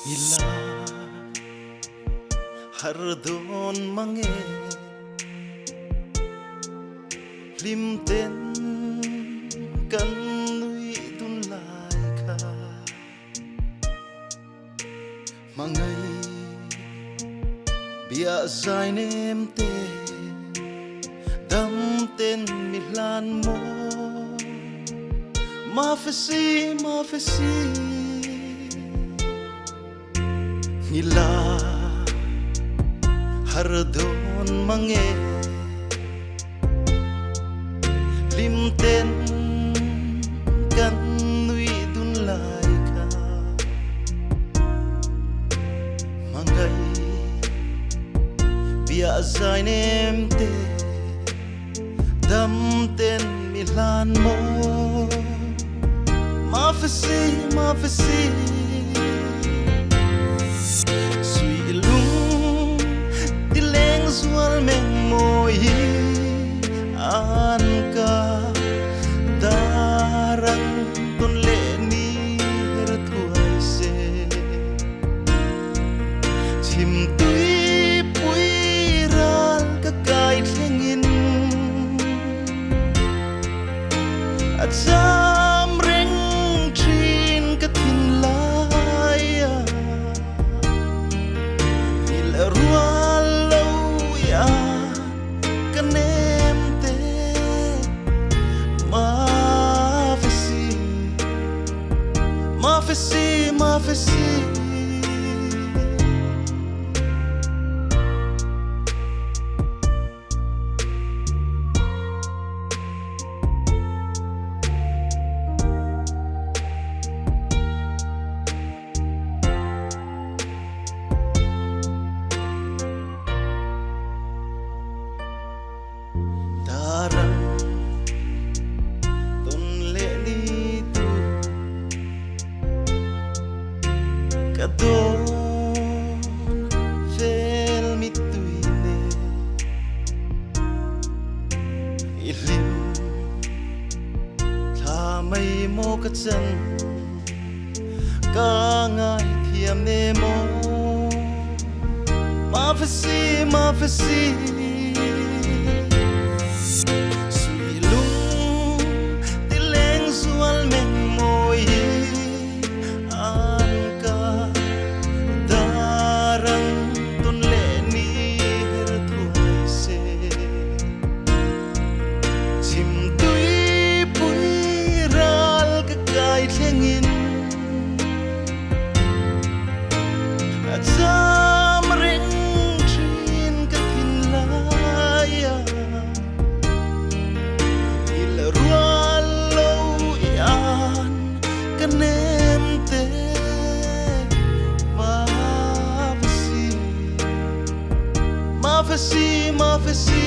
Ila hardon mange limten kan nui dun lai kha mangai bia zai nem te dam ten milan mo Maphasy Ila hardon mange limten kan nui dun lai kha mangai bia zai nem te dam ten milan mo Maphasy Sui lung tileng zual meng moi an ka darang ton le ni hrethiam se chim tui pui ral ka kai thengin asam reng trin ka thin lai il rual lo ya kanem te Maphasy darang ton le ni tu kadon vel mi tuine ilim tha mai mo ka chan ka ngai thiam ne mo Maphasy Sui lung tileng zual meng moi an ka darang ton le ni hrethiam se chim tui pui ral ka kai thengin asam reng trin ka thin lai il rual lo yan kanem te Maphasy